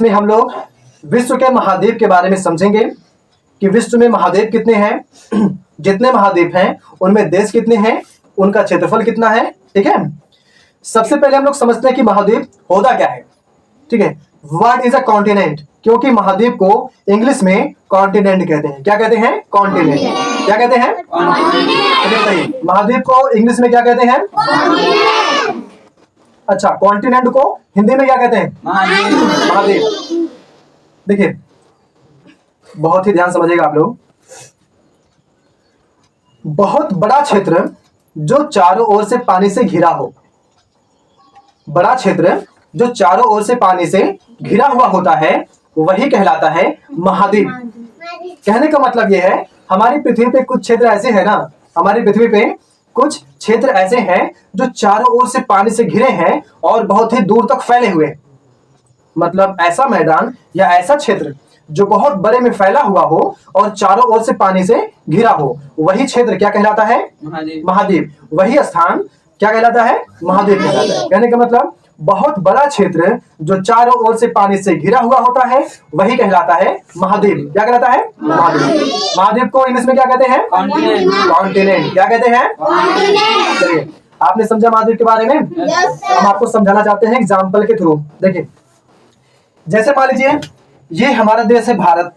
में हम लोग विश्व के महाद्वीप के बारे में समझेंगे कि विश्व में महाद्वीप कितने हैं, जितने महाद्वीप हैं उनमें देश कितने हैं, उनका क्षेत्रफल कितना है। ठीक है, सबसे पहले हम लोग समझते हैं कि महाद्वीप होता क्या है। ठीक है, व्हाट इज अ कॉन्टिनेंट, क्योंकि महाद्वीप को इंग्लिश में कॉन्टिनेंट कहते हैं। क्या कहते हैं? कॉन्टिनेंट। क्या कहते हैं? कॉन्टिनेंट। महाद्वीप को इंग्लिश में क्या कहते हैं? अच्छा, कॉन्टिनेंट को हिंदी में क्या कहते हैं? महाद्वीप। देखिए, बहुत ही ध्यान समझिएगा आप लोग। बहुत बड़ा क्षेत्र जो चारों ओर से पानी से घिरा हो, बड़ा क्षेत्र जो चारों ओर से पानी से घिरा हुआ होता है, वही कहलाता है महाद्वीप। कहने का मतलब यह है, हमारी पृथ्वी पे कुछ क्षेत्र ऐसे हैं ना, हमारी पृथ्वी पे कुछ क्षेत्र ऐसे हैं जो चारों ओर से पानी से घिरे हैं और बहुत ही दूर तक फैले हुए हैं। मतलब ऐसा मैदान या ऐसा क्षेत्र जो बहुत बड़े में फैला हुआ हो और चारों ओर से पानी से घिरा हो, वही क्षेत्र क्या कहलाता है? महाद्वीप। वही स्थान क्या कहलाता है? महाद्वीप कहलाता है। कहने का मतलब बहुत बड़ा क्षेत्र जो चारों ओर से पानी से घिरा हुआ होता है, वही कहलाता है महाद्वीप। क्या कहलाता है? महाद्वीप। महाद्वीप को इंग्लिश में क्या कहते हैं? कॉन्टिनेंट। क्या कहते हैं? चलिए, आपने समझा महाद्वीप के बारे में। हम आपको समझाना चाहते हैं एग्जाम्पल के थ्रू। देखिए, जैसे मान लीजिए ये हमारा देश है भारत।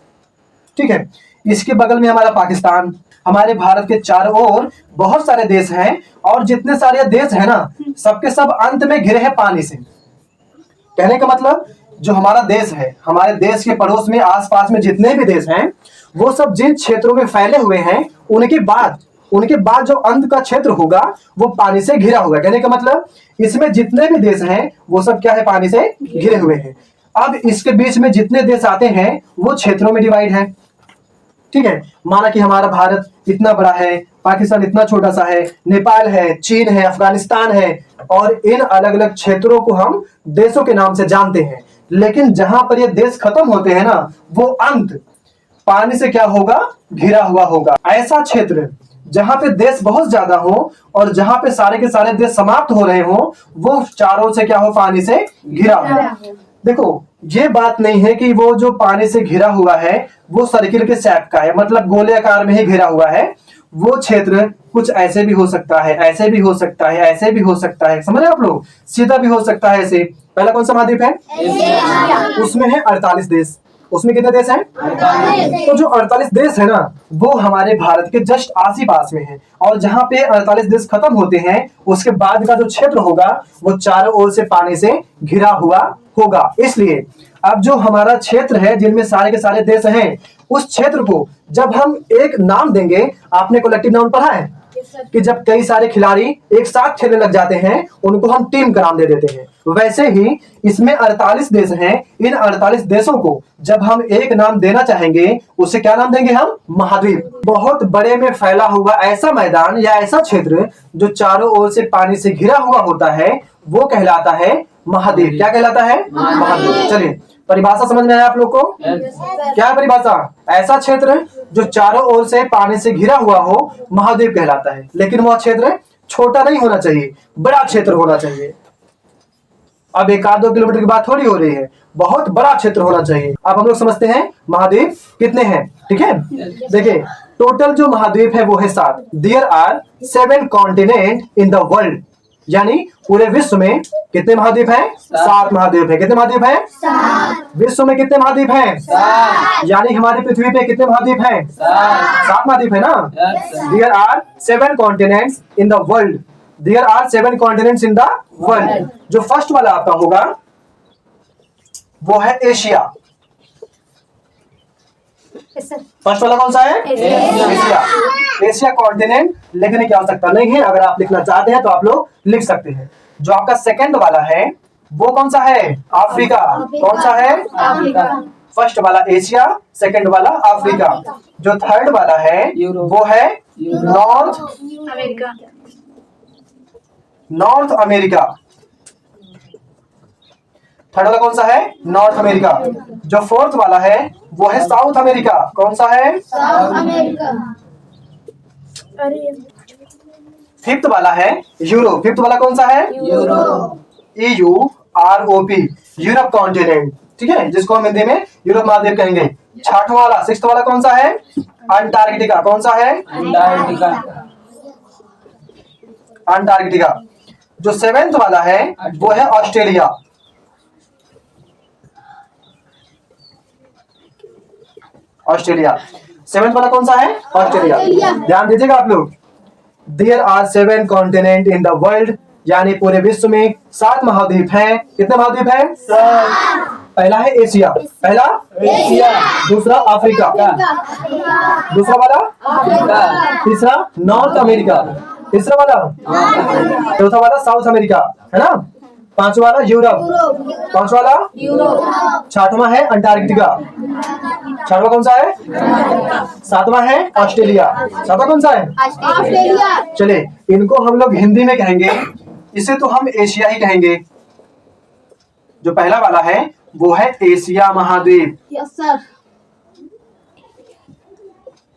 ठीक है, इसके बगल में हमारा पाकिस्तान, हमारे भारत के चारों ओर बहुत सारे देश हैं और जितने सारे देश हैं ना, सबके सब अंत में घिरे हैं पानी से। कहने का मतलब जो हमारा देश है, हमारे देश के पड़ोस में आसपास में जितने भी देश हैं, वो सब जिन क्षेत्रों में फैले हुए हैं, उनके बाद जो अंत का क्षेत्र होगा वो पानी से घिरा होगा। कहने का मतलब इसमें जितने भी देश हैं वो सब क्या है? पानी से घिरे हुए हैं। अब इसके बीच में जितने देश आते हैं वो क्षेत्रों में डिवाइड है। ठीक है, माना कि हमारा भारत इतना बड़ा है, पाकिस्तान इतना छोटा सा है, नेपाल है, चीन है, अफगानिस्तान है, और इन अलग अलग क्षेत्रों को हम देशों के नाम से जानते हैं। लेकिन जहां पर ये देश खत्म होते हैं ना, वो अंत पानी से क्या होगा? घिरा हुआ होगा। ऐसा क्षेत्र जहां पे देश बहुत ज्यादा हो और जहां पे सारे के सारे देश समाप्त हो रहे हो, वो चारों से क्या हो? पानी से घिरा हो। देखो, ये बात नहीं है कि वो जो पानी से घिरा हुआ है वो सर्किल के शेप का है, मतलब गोले आकार में ही घिरा हुआ है। वो क्षेत्र कुछ ऐसे भी हो सकता है, ऐसे भी हो सकता है, ऐसे भी हो सकता है। समझ रहे आप लोग? सीधा भी हो सकता है ऐसे। पहला कौन सा महाद्वीप है? उसमें है 48 देश। उसमें कितने देश हैं? 48। तो जो 48 देश है ना, वो हमारे भारत के जस्ट आस ही पास में है। और जहां पे 48 देश खत्म होते हैं, उसके बाद का जो क्षेत्र होगा वो चारों ओर से पानी से घिरा हुआ होगा। इसलिए अब जो हमारा क्षेत्र है जिनमें सारे के सारे देश हैं, उस क्षेत्र को जब हम एक नाम देंगे, आपने कलेक्टिव नाउन पढ़ा है कि जब कई सारे खिलाड़ी एक साथ खेलने लग जाते हैं, उनको हम टीम का नाम दे देते हैं। वैसे ही इसमें 48 देश हैं। इन 48 देशों को जब हम एक नाम देना चाहेंगे, उसे क्या नाम देंगे हम? महाद्वीप। बहुत बड़े में फैला हुआ ऐसा मैदान या ऐसा क्षेत्र जो चारों ओर से पानी से घिरा हुआ होता है, वो कहलाता है महाद्वीप। क्या कहलाता है? महाद्वीप। चलिए, परिभाषा समझ में आया आप लोग को? क्या है परिभाषा? ऐसा क्षेत्र जो चारों ओर से पानी से घिरा हुआ हो, महाद्वीप कहलाता है। लेकिन वह क्षेत्र छोटा नहीं होना चाहिए, बड़ा क्षेत्र होना चाहिए। अब 1-2 किलोमीटर की बात थोड़ी हो रही है, बहुत बड़ा क्षेत्र होना चाहिए। अब हम लोग समझते हैं महाद्वीप कितने हैं। ठीक है, देखिए, टोटल जो महाद्वीप है वो है 7। There are 7 continent in the world. यानी पूरे विश्व में कितने महाद्वीप हैं? 7 महाद्वीप हैं। कितने महाद्वीप हैं? 7। विश्व में कितने महाद्वीप हैं? 7। यानी हमारी पृथ्वी पे कितने महाद्वीप हैं? 7 महाद्वीप है ना। There are 7 continents in the world. There are 7 continents in the world. जो फर्स्ट वाला आपका होगा वो है एशिया। फर्स्ट वाला कौन सा है? एशिया। एशिया कॉन्टिनेंट लिखने की आवश्यकता नहीं है, अगर आप लिखना चाहते हैं तो आप लोग लिख सकते हैं। जो आपका सेकंड वाला है वो कौन सा है? अफ्रीका। कौन सा है? अफ्रीका। फर्स्ट वाला एशिया, सेकंड वाला अफ्रीका। जो थर्ड वाला है वो है नॉर्थ अमेरिका। थर्ड वाला कौन सा है? North America. जो फोर्थ वाला है वो है साउथ अमेरिका। कौन सा है? South America. फिफ्थ वाला है यूरोप। फिफ्थ वाला कौन सा है? यूरोप। EUROP, Europe continent. ठीक है, जिसको हम हिंदी में यूरोप महाद्वीप कहेंगे। छठवां वाला, सिक्स्थ वाला कौन सा है? अंटार्कटिका। कौन सा है? अंटार्कटिका। अंटार्कटिका। जो सेवेंथ वाला है वो है ऑस्ट्रेलिया। ऑस्ट्रेलिया सेवेंथ वाला कौन सा है? ऑस्ट्रेलिया। ध्यान दीजिएगा आप लोग। There are 7 continent in the world, यानी पूरे विश्व में 7 महाद्वीप हैं। कितने महाद्वीप हैं? 7। पहला है एशिया। पहला एशिया। दूसरा अफ्रीका। दूसरा वाला अफ्रीका। तीसरा नॉर्थ अमेरिका। तीसरा वाला चौथा वाला साउथ अमेरिका, है ना। पांचवा वाला यूरोप। पांचवा वाला छठवां है अंटार्कटिका। छठवां कौन सा है? सातवां है ऑस्ट्रेलिया। सातवां कौन सा है? ऑस्ट्रेलिया। चले, इनको हम लोग हिंदी में कहेंगे, इसे तो हम एशिया ही कहेंगे। जो पहला वाला है वो है एशिया महाद्वीप। Yes sir.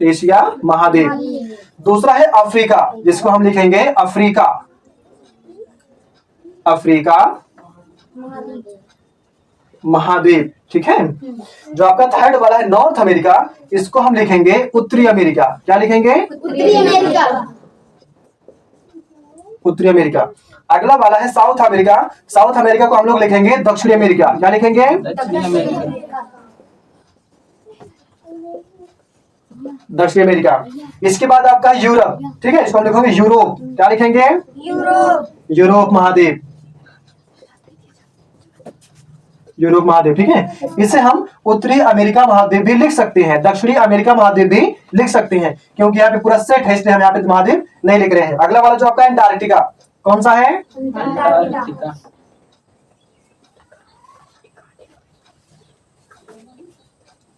एशिया महाद्वीप। दूसरा है अफ्रीका, जिसको हम लिखेंगे अफ्रीका। अफ्रीका महाद्वीप, ठीक है। जो आपका थर्ड वाला है नॉर्थ अमेरिका, इसको हम लिखेंगे उत्तरी अमेरिका। क्या लिखेंगे? उत्तरी अमेरिका। उत्तरी अमेरिका। अगला वाला है साउथ अमेरिका। साउथ अमेरिका को हम लोग लिखेंगे दक्षिणी अमेरिका। क्या लिखेंगे? दक्षिण अमेरिका। दक्षिणी अमेरिका। इसके बाद आपका यूरोप, ठीक है, इसको हम लिखेंगे यूरोप। क्या लिखेंगे? यूरोप। यूरोप महाद्वीप। यूरोप महाद्वीप, ठीक है। इसे हम उत्तरी अमेरिका महाद्वीप भी लिख सकते हैं, दक्षिणी अमेरिका महाद्वीप भी लिख सकते हैं, क्योंकि यहाँ पे पूरा सेट है, इसलिए हम यहाँ पे महाद्वीप नहीं लिख रहे हैं। अगला वाला जो आपका अंटार्कटिका, कौन सा है? अंटार्कटिका।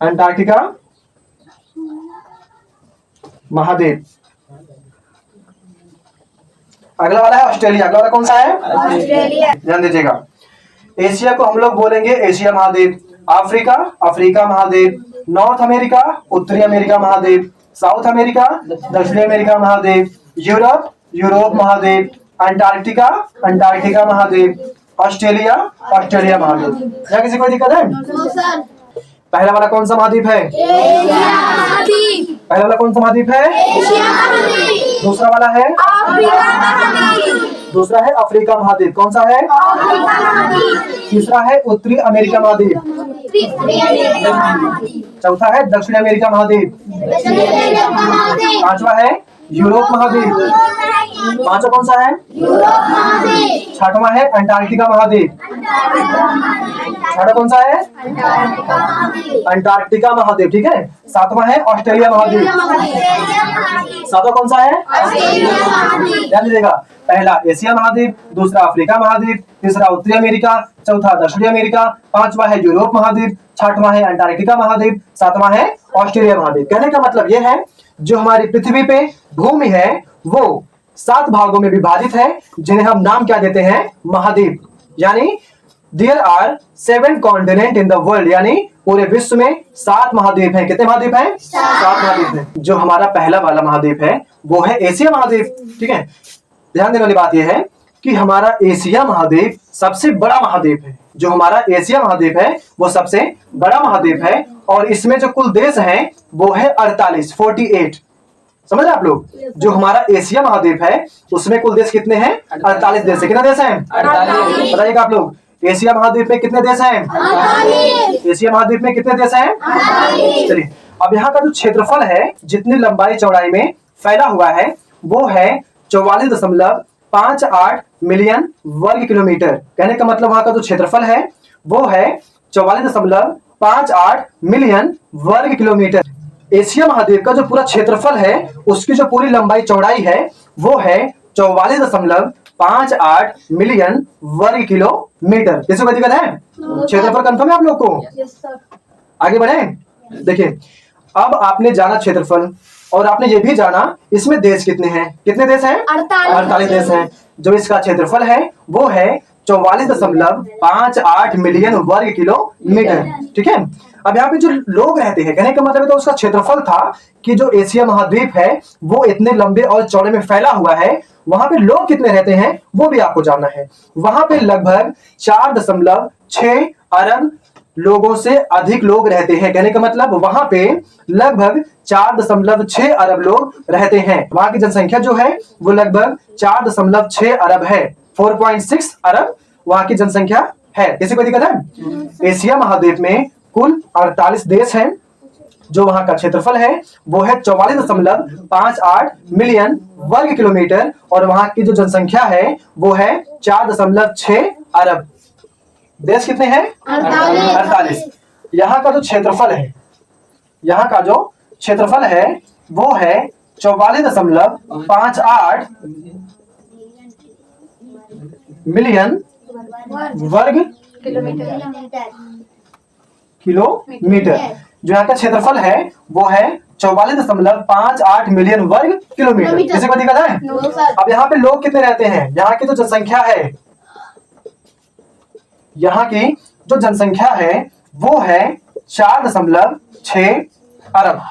अंटार्कटिका महाद्वीप। अगला वाला है ऑस्ट्रेलिया। अगला वाला कौन सा है? ऑस्ट्रेलिया। ध्यान दीजिएगा। एशिया को हम लोग बोलेंगे एशिया महाद्वीप। अफ्रीका अफ्रीका महाद्वीप। नॉर्थ अमेरिका उत्तरी अमेरिका महाद्वीप। साउथ अमेरिका दक्षिणी अमेरिका महाद्वीप। यूरोप यूरोप महाद्वीप। अंटार्कटिका अंटार्कटिका महाद्वीप। ऑस्ट्रेलिया ऑस्ट्रेलिया महाद्वीप। क्या किसी को दिक्कत है? No sir. पहला वाला कौन सा महाद्वीप है? एशिया महाद्वीप। पहला वाला कौन सा महाद्वीप है? एशिया महाद्वीप। दूसरा वाला है? अफ्रीका महाद्वीप। दूसरा है अफ्रीका महाद्वीप। कौन सा है? अफ्रीका महाद्वीप। तीसरा है उत्तरी अमेरिका महाद्वीप। उत्तरी अमेरिका महाद्वीप। चौथा है दक्षिण अमेरिका महाद्वीप। दक्षिणी अमेरिका महाद्वीप। पांचवा है यूरोप महाद्वीप। पांचवा कौन सा है? यूरोप महाद्वीप। छठवां है अंटार्कटिका महाद्वीप। छठा कौन सा है? अंटार्कटिका महाद्वीप। अंटार्कटिका महाद्वीप, ठीक है। सातवां है ऑस्ट्रेलिया महाद्वीप। सातवां कौन सा है? ऑस्ट्रेलिया महाद्वीप। ध्यान दीजिएगा। पहला एशिया महाद्वीप, दूसरा अफ्रीका महाद्वीप, तीसरा उत्तरी अमेरिका, चौथा दक्षिणी अमेरिका, पांचवा है यूरोप महाद्वीप, छठवां है अंटार्कटिका महाद्वीप, सातवां है ऑस्ट्रेलिया महाद्वीप। कहने का मतलब यह है, जो हमारी पृथ्वी पे भूमि है वो 7 भागों में विभाजित है, जिन्हें हम नाम क्या देते हैं? महाद्वीप। यानी there are 7 continent in the world, यानी पूरे विश्व में 7 महाद्वीप हैं। कितने महाद्वीप हैं? 7 महाद्वीप हैं। जो हमारा पहला वाला महाद्वीप है वो है एशिया महाद्वीप, ठीक है। ध्यान देने वाली बात यह है कि हमारा एशिया महाद्वीप सबसे बड़ा महाद्वीप है। जो हमारा एशिया महाद्वीप है वो सबसे बड़ा महाद्वीप है, और इसमें जो कुल देश हैं वो है 48। समझ रहे आप लोग? जो हमारा एशिया महाद्वीप है उसमें कुल देश कितने हैं? 48 देश है। कितने देश हैं? 48। बताइएगा आप लोग। एशिया महाद्वीप में कितने देश हैं? 48। एशिया महाद्वीप में कितने देश हैं? 48। चलिए, अब यहाँ का जो क्षेत्रफल है, जितनी लंबाई चौड़ाई में फैला हुआ है, वो है 44.58 मिलियन वर्ग किलोमीटर। कहने का मतलब वहां का जो क्षेत्रफल है वो है 44.58 मिलियन वर्ग किलोमीटर। एशिया महाद्वीप का जो पूरा क्षेत्रफल है उसकी जो पूरी लंबाई चौड़ाई है वो है 44.58 मिलियन वर्ग किलोमीटर। किसी को दिक्कत है? क्षेत्रफल कंफर्म है आप लोग को? Yes sir. आगे बढ़े। देखिए, अब आपने जाना क्षेत्रफल, और आपने ये भी जाना इसमें देश कितने हैं। कितने देश हैं? 48 देश हैं। जो इसका क्षेत्रफल है वो है 44.58 मिलियन वर्ग किलोमीटर, ठीक है। अब यहाँ पे जो लोग रहते हैं, कहने का मतलब तो उसका क्षेत्रफल था कि जो एशिया महाद्वीप है वो इतने लंबे और चौड़े में फैला हुआ है, वहां पे लोग कितने रहते हैं वो भी आपको जानना है। वहां पे लगभग 4.6 अरब लोगों से अधिक लोग रहते हैं। कहने का मतलब वहां पे लगभग 4.6 अरब लोग रहते हैं। वहां की जनसंख्या जो है वो लगभग 4.6 अरब है। 4.6 अरब वहां की जनसंख्या है। किसी को दिक्कत है? एशिया महाद्वीप में कुल 48 देश हैं। जो वहां का क्षेत्रफल है वो है 44.58 मिलियन वर्ग किलोमीटर और वहां की जो जनसंख्या है वो है 4.6 अरब। देश कितने हैं? 48। यहाँ का जो क्षेत्रफल है, यहाँ का जो क्षेत्रफल है वो है 44.58 मिलियन वर्ग किलोमीटर। जो यहाँ का क्षेत्रफल है वो है 44.58 मिलियन वर्ग किलोमीटर। किसी को दिक्कत है? अब यहाँ पे लोग कितने रहते हैं? यहाँ की जो जनसंख्या है, यहाँ की जो जनसंख्या है वो है 4.6 अरब।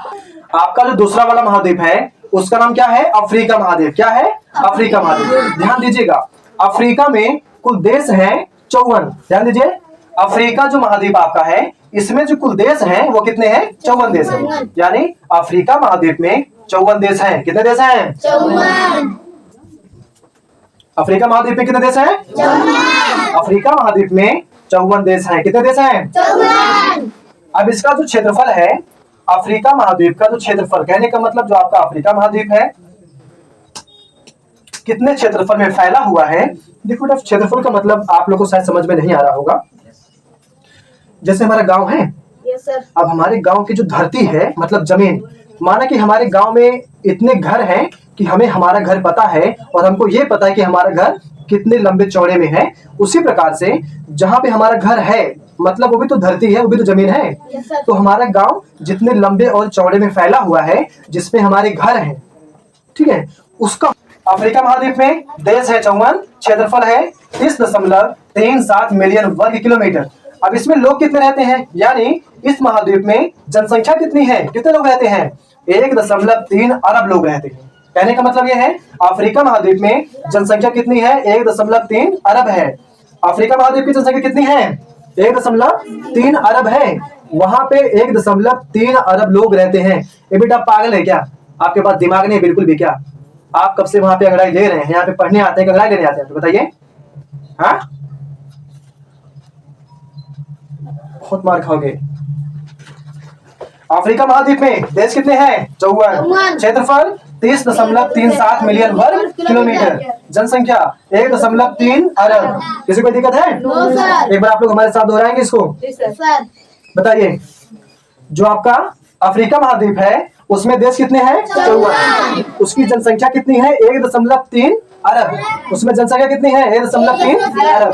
आपका जो दूसरा वाला महाद्वीप है उसका नाम क्या है? अफ्रीका महाद्वीप। क्या है? अफ्रीका महाद्वीप। ध्यान दीजिएगा, अफ्रीका में कुल देश हैं 54। ध्यान दीजिए, अफ्रीका जो महाद्वीप आपका है इसमें जो कुल देश हैं वो कितने हैं? 54 देश हैं। यानी अफ्रीका महाद्वीप में 54 देश हैं। कितने देश हैं? 54। अफ्रीका महाद्वीप में कितने देश हैं? 54। अफ्रीका महाद्वीप में 54 देश हैं। कितने देश हैं? 54। अब इसका जो क्षेत्रफल है, अफ्रीका महाद्वीप का जो क्षेत्रफल, कहने का मतलब जो आपका अफ्रीका महाद्वीप है कितने क्षेत्रफल में फैला हुआ है। देखो बेटा, क्षेत्रफल का मतलब आप लोग को शायद समझ में नहीं आ रहा होगा। जैसे हमारा गांव है, यस सर। अब हमारे गांव की जो धरती है मतलब जमीन, माना कि हमारे गांव में इतने घर हैं कि हमें हमारा घर पता है और हमको ये पता है कि हमारा घर कितने लंबे चौड़े में है। उसी प्रकार से जहां पे हमारा घर है मतलब वो भी तो धरती है, वो भी तो जमीन है। Yes sir. तो हमारा गांव जितने लंबे और चौड़े में फैला हुआ है जिसमें हमारे घर हैं, ठीक है, उसका अफ्रीका महाद्वीप में देश है 54, क्षेत्रफल है 30.37 मिलियन वर्ग किलोमीटर। अब इसमें लोग कितने रहते हैं? यानी इस महाद्वीप में जनसंख्या कितनी है? कितने लोग रहते हैं? 1.3 अरब लोग रहते हैं। कहने का मतलब यह है अफ्रीका महाद्वीप में जनसंख्या कितनी है? 1.3 अरब है। अफ्रीका महाद्वीप की जनसंख्या कितनी है? 1.3 अरब है। वहां पे 1.3 अरब लोग रहते हैं। ये बेटा पागल है क्या? आपके पास दिमाग नहीं बिल्कुल भी क्या? आप कब से वहां पे अंगड़ाई ले रहे हैं? यहाँ पे पढ़ने आते हैं कि अंगड़ाई लेने आते हैं? तो बताइए। हाँ, बहुत मार खाओगे। अफ्रीका महाद्वीप में देश कितने हैं? 54। क्षेत्रफल 30.37 मिलियन वर्ग किलोमीटर। जनसंख्या 1.3 अरब। किसी को दिक्कत है? No sir. एक बार आप लोग हमारे साथ दोहराएंगे इसको। सर। बताइए, जो आपका अफ्रीका महाद्वीप है उसमें देश कितने हैं? 54। उसकी जनसंख्या कितनी है? 1.3 अरब। उसमें जनसंख्या कितनी है? 1.3 अरब।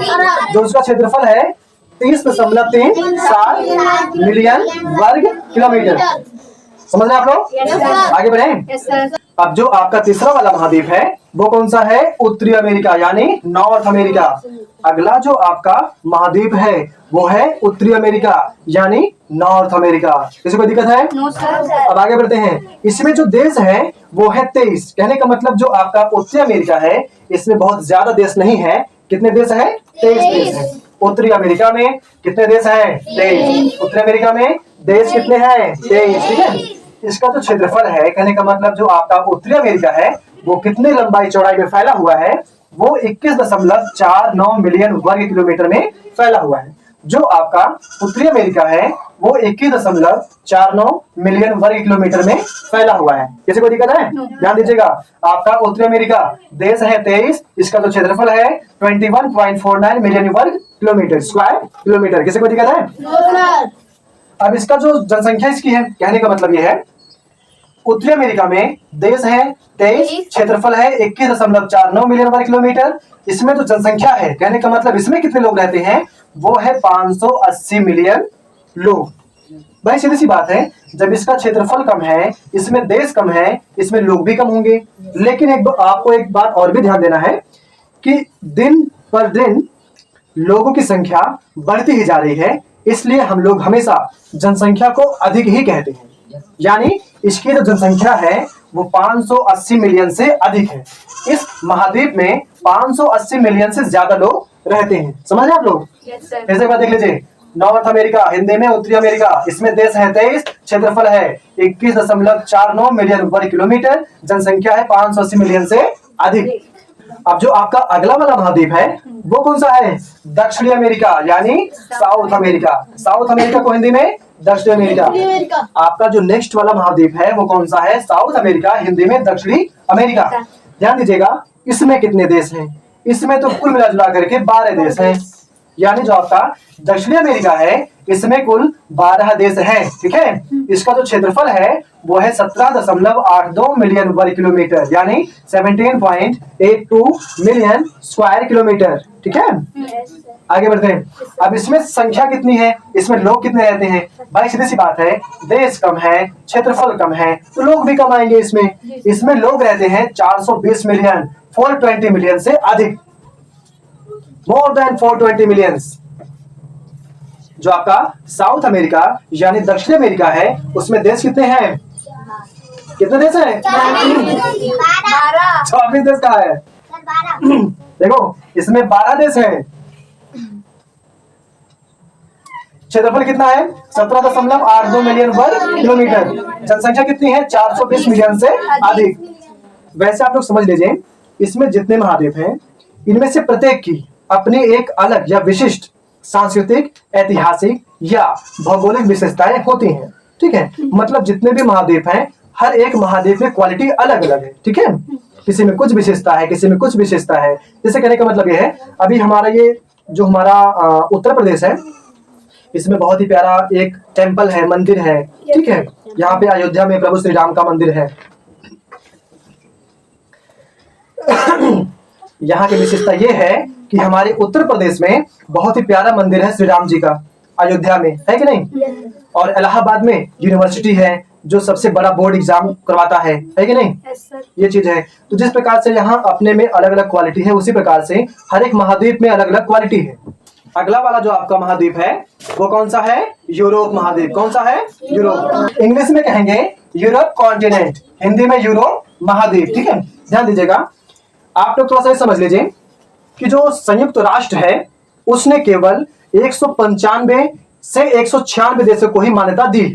जो उसका क्षेत्रफल है 30.37 मिलियन वर्ग किलोमीटर। समझ रहे आप लोग? Yes sir. आगे बढ़े। Yes sir. अब जो आपका तीसरा वाला महाद्वीप है वो कौन सा है? उत्तरी अमेरिका यानी नॉर्थ अमेरिका। अगला जो आपका महाद्वीप है वो है उत्तरी अमेरिका यानी नॉर्थ अमेरिका। किसी को दिक्कत है? No sir. अब आगे बढ़ते हैं। इसमें जो देश है वो है 23। कहने का मतलब जो आपका उत्तरी अमेरिका है इसमें बहुत ज्यादा देश नहीं है। कितने देश है? 23 देश है। उत्तरी अमेरिका में कितने देश हैं? 23। उत्तरी अमेरिका में देश कितने हैं? 23। ठीक है। इसका जो क्षेत्रफल है, कहने का मतलब जो आपका उत्तरी अमेरिका है वो कितने लंबाई चौड़ाई में फैला हुआ है? वो 21.49 मिलियन वर्ग किलोमीटर में फैला हुआ है। जो आपका उत्तरी अमेरिका है वो 21.49 मिलियन वर्ग किलोमीटर में फैला हुआ है। किसी को दिक्कत है? ध्यान दीजिएगा, आपका उत्तरी अमेरिका देश है 23। इसका जो क्षेत्रफल है 21.49 मिलियन वर्ग किलोमीटर स्क्वायर किलोमीटर। किसी को दिक्कत है? No sir. अब इसका जो जनसंख्या इसकी है, कहने का मतलब यह है उत्तरी अमेरिका में देश है 23, क्षेत्रफल है 21.49 मिलियन वर्ग किलोमीटर। इसमें जो जनसंख्या है, कहने का मतलब इसमें कितने लोग रहते हैं? वो है 580 मिलियन लोग। भाई सीधी सी बात है, जब इसका क्षेत्रफल कम है, इसमें देश कम है, इसमें लोग भी कम होंगे। लेकिन आपको एक बात और भी ध्यान देना है कि दिन पर दिन लोगों की संख्या बढ़ती ही जा रही है। इसलिए हम लोग हमेशा जनसंख्या को अधिक ही कहते हैं। यानी इसकी जो जनसंख्या है वो 580 मिलियन से अधिक है। इस महाद्वीप में 580 मिलियन से ज्यादा लोग रहते हैं। समझ रहे आप लोग? Yes sir. ऐसे बात देख लीजिए, नॉर्थ अमेरिका, हिंदी में उत्तरी अमेरिका। इसमें देश है 23, क्षेत्रफल है 21.49 मिलियन वर्ग किलोमीटर, जनसंख्या है 580 मिलियन से अधिक। अब जो आपका अगला वाला महाद्वीप है वो कौन सा है? दक्षिणी अमेरिका यानी साउथ अमेरिका। साउथ अमेरिका को हिंदी में दक्षिणी अमेरिका। आपका जो नेक्स्ट वाला महाद्वीप है वो कौन सा है? साउथ अमेरिका, हिंदी में दक्षिणी अमेरिका। ध्यान दीजिएगा, इसमें कितने देश हैं? इसमें तो कुल मिला जुला करके 12 देश हैं। यानी जो आपका दक्षिणी अमेरिका है इसमें कुल 12 देश हैं। ठीक है, इसका जो क्षेत्रफल है वो है 17.82 मिलियन वर्ग किलोमीटर यानी 17.82 मिलियन स्क्वायर किलोमीटर। ठीक है, आगे बढ़ते हैं। अब इसमें संख्या कितनी है, इसमें लोग कितने रहते हैं? भाई सीधी सी बात है, देश कम है, क्षेत्रफल कम है तो लोग भी कम आएंगे। इसमें लोग रहते हैं 420 मिलियन, 420 मिलियन से अधिक, मोर देन 420 मिलियंस। जो आपका साउथ अमेरिका यानी दक्षिण अमेरिका है उसमें देश कितने हैं? कितने देश हैं? 24 देश का है। देखो इसमें 12 देश हैं। क्षेत्रफल कितना है? 17.82 मिलियन वर्ग किलोमीटर। जनसंख्या कितनी है? 420 मिलियन से अधिक। वैसे आप लोग समझ लीजिए, इसमें जितने महाद्वीप हैं इनमें से प्रत्येक की अपनी एक अलग या विशिष्ट सांस्कृतिक, ऐतिहासिक या भौगोलिक विशेषताएं होती हैं। ठीक है, मतलब जितने भी महाद्वीप हैं हर एक महाद्वीप में क्वालिटी अलग अलग है। ठीक है, किसी में कुछ विशेषता है, किसी में कुछ विशेषता है। जैसे कहने का मतलब ये है, अभी हमारा ये जो हमारा उत्तर प्रदेश है इसमें बहुत ही प्यारा एक टेम्पल है, मंदिर है। ठीक है, यहाँ पे अयोध्या में प्रभु श्री राम का मंदिर है। यहाँ की विशेषता ये है कि हमारे उत्तर प्रदेश में बहुत ही प्यारा मंदिर है श्री राम जी का, अयोध्या में, है कि नहीं? और इलाहाबाद में यूनिवर्सिटी है जो सबसे बड़ा बोर्ड एग्जाम करवाता है कि नहीं? ये चीज है। तो जिस प्रकार से यहाँ अपने में अलग अलग क्वालिटी है उसी प्रकार से हर एक महाद्वीप में अलग अलग क्वालिटी है। अगला वाला जो आपका महाद्वीप है वो कौन सा है? यूरोप महाद्वीप। कौन सा है? यूरोप। इंग्लिश में कहेंगे यूरोप कॉन्टिनेंट, हिंदी में यूरोप महाद्वीप। ठीक है, ध्यान दीजिएगा, आप लोग थोड़ा सा समझ लीजिए कि जो संयुक्त राष्ट्र है उसने केवल 195 से 196 देशों को ही मान्यता दी है।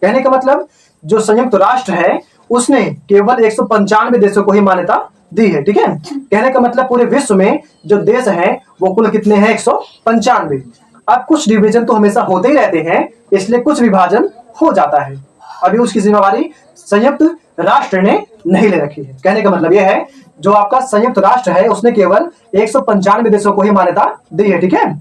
कहने का मतलब जो संयुक्त राष्ट्र है उसने केवल 195 देशों को ही मान्यता दी है। ठीक है, कहने का मतलब पूरे विश्व में जो देश हैं वो कुल कितने हैं? 195। अब कुछ डिवीजन तो हमेशा होते ही रहते हैं, इसलिए कुछ विभाजन हो जाता है। अभी उसकी जिम्मेवारी संयुक्त राष्ट्र ने नहीं ले रखी है। कहने का मतलब यह है जो आपका संयुक्त राष्ट्र है उसने केवल 195 देशों को ही मान्यता दी है। ठीक है,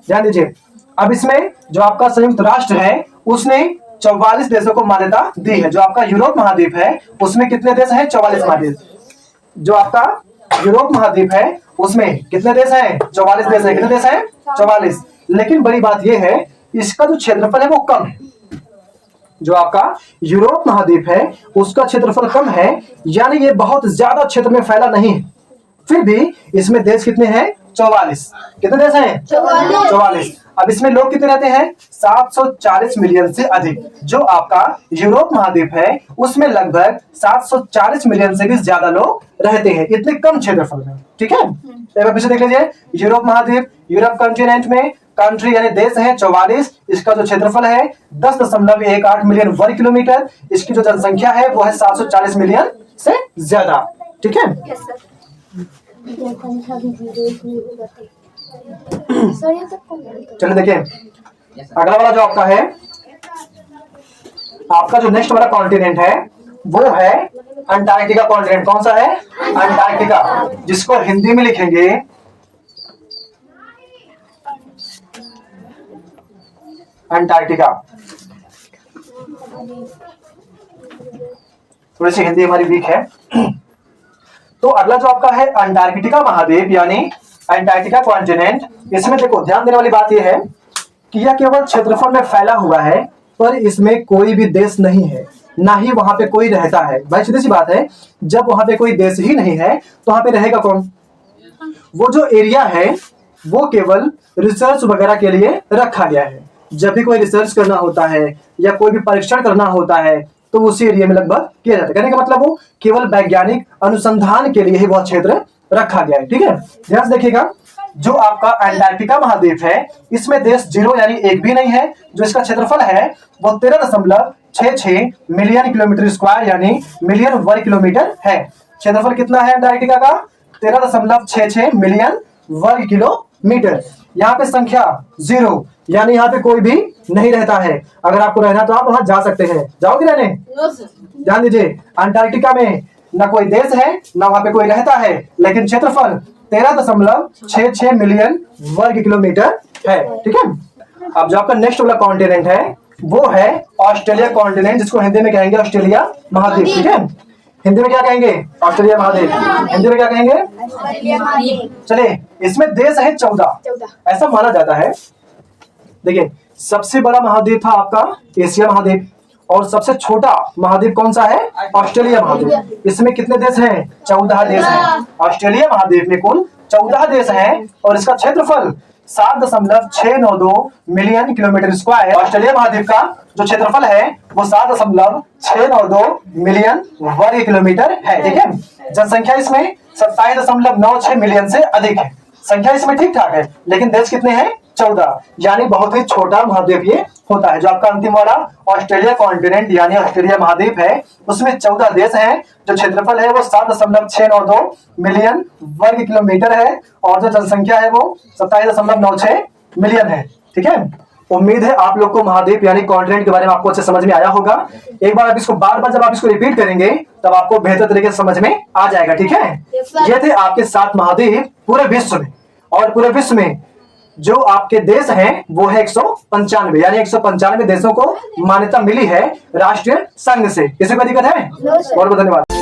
ध्यान दीजिए। अब इसमें जो आपका संयुक्त राष्ट्र है उसने 44 देशों को मान्यता दी है। जो आपका यूरोप महाद्वीप है उसमें कितने देश हैं? 44 महाद्वीप। जो आपका यूरोप महाद्वीप है उसमें कितने देश हैं? 44 देश हैं। कितने देश हैं? 44। लेकिन बड़ी बात यह है इसका जो क्षेत्रफल है वो कम है। जो आपका यूरोप महाद्वीप है उसका क्षेत्रफल कम है, यानी ये बहुत ज्यादा क्षेत्र में फैला नहीं है। फिर भी इसमें देश कितने हैं? 44। कितने देश हैं? 44। अब इसमें लोग कितने रहते हैं? 740 मिलियन से अधिक। जो आपका यूरोप महाद्वीप है उसमें लगभग 740 मिलियन से भी ज्यादा लोग रहते हैं, इतने कम क्षेत्रफल में। ठीक है, एक बार पीछे देख लीजिए। यूरोप महाद्वीप, यूरोप कॉन्टिनेंट में कंट्री यानी देश है 44। इसका जो क्षेत्रफल है 10.18 मिलियन वर्ग किलोमीटर। इसकी जो जनसंख्या है वो है 740 मिलियन से ज्यादा। ठीक है, चलिए देखिए अगला वाला जो आपका है, आपका जो नेक्स्ट वाला कॉन्टिनेंट है वो है अंटार्कटिका कॉन्टिनेंट। कौन सा है? अंटार्कटिका, जिसको हिंदी में लिखेंगे अंटार्कटिका। थोड़ी सी हिंदी हमारी वीक है। तो अगला जो आपका है अंटार्कटिका महाद्वीप यानी अंटार्कटिका कॉन्टिनेंट। इसमें देखो ध्यान देने वाली बात यह है कि यह केवल क्षेत्रफल में फैला हुआ है पर इसमें कोई भी देश नहीं है, ना ही वहां पे कोई रहता है। भाई सीधी सी बात है, जब वहां पे कोई देश ही नहीं है तो वहां पे रहेगा कौन? वो जो एरिया है वो केवल रिसर्च वगैरह के लिए रखा गया है। जब भी कोई रिसर्च करना होता है या कोई भी परीक्षण करना होता है तो उसी एरिया में लगभग किया जाता है। कहने का मतलब वो केवल वैज्ञानिक अनुसंधान के लिए ही वह क्षेत्र रखा गया है। ठीक है, ध्यान से देखिएगा, जो आपका अंटार्कटिका महाद्वीप है, इसमें देश 0 यानी एक भी नहीं है। जो इसका क्षेत्रफल है वो 13.66 मिलियन किलोमीटर स्क्वायर यानी मिलियन वर्ग किलोमीटर है। क्षेत्रफल कितना है अंटार्कटिका का? 13.66 मिलियन वर्ग किलोमीटर। यहाँ पे संख्या 0 यानी यहाँ पे कोई भी नहीं रहता है। अगर आपको रहना तो आप वहां जा सकते हैं। जाओगे रहने? ध्यान दीजिए, अंटार्कटिका में ना कोई देश है ना वहां पे कोई रहता है, लेकिन क्षेत्रफल 13.66 मिलियन वर्ग किलोमीटर है। ठीक है। अब जो आपका नेक्स्ट वाला कॉन्टिनेंट है वो है ऑस्ट्रेलिया कॉन्टिनेंट, जिसको हिंदी में कहेंगे ऑस्ट्रेलिया महाद्वीप। ठीक है। हिंदी में क्या कहेंगे? ऑस्ट्रेलिया महाद्वीप। हिंदी में क्या कहेंगे? चलिए, इसमें देश है 14। ऐसा माना जाता है। देखिए, सबसे बड़ा महाद्वीप था आपका एशिया महाद्वीप, और सबसे छोटा महाद्वीप कौन सा है? ऑस्ट्रेलिया महाद्वीप। इसमें कितने देश हैं? 14 देश हैं। ऑस्ट्रेलिया महाद्वीप में कुल 14 देश हैं और इसका क्षेत्रफल 7.692 मिलियन किलोमीटर स्क्वायर। ऑस्ट्रेलिया महाद्वीप का जो क्षेत्रफल है वो 7.692 मिलियन वर्ग किलोमीटर है। ठीक है। जनसंख्या इसमें 27.96 मिलियन से अधिक है। संख्या इसमें ठीक ठाक है, लेकिन देश कितने हैं? 14, यानी बहुत ही छोटा महाद्वीप ये होता है। जो आपका अंतिम वाला ऑस्ट्रेलिया कॉन्टिनेंट यानी ऑस्ट्रेलिया महाद्वीप है, उसमें 14 देश हैं। जो क्षेत्रफल है वो 7.692 मिलियन वर्ग किलोमीटर है और जो जनसंख्या है वो 27.96 मिलियन है। ठीक है। उम्मीद है आप लोग को महाद्वीप यानी कॉन्टिनेंट के बारे में आपको अच्छे समझ में आया होगा। एक बार आप इसको बार-बार जब आप इसको रिपीट करेंगे तब आपको बेहतर तरीके से समझ में आ जाएगा। ठीक है। ये थे आपके 7 महाद्वीप पूरे विश्व में, और पूरे विश्व में जो आपके देश हैं वो है 195, यानी 195 देशों को मान्यता मिली है राष्ट्रीय संघ से। किसी को दिक्कत है? बहुत बहुत धन्यवाद।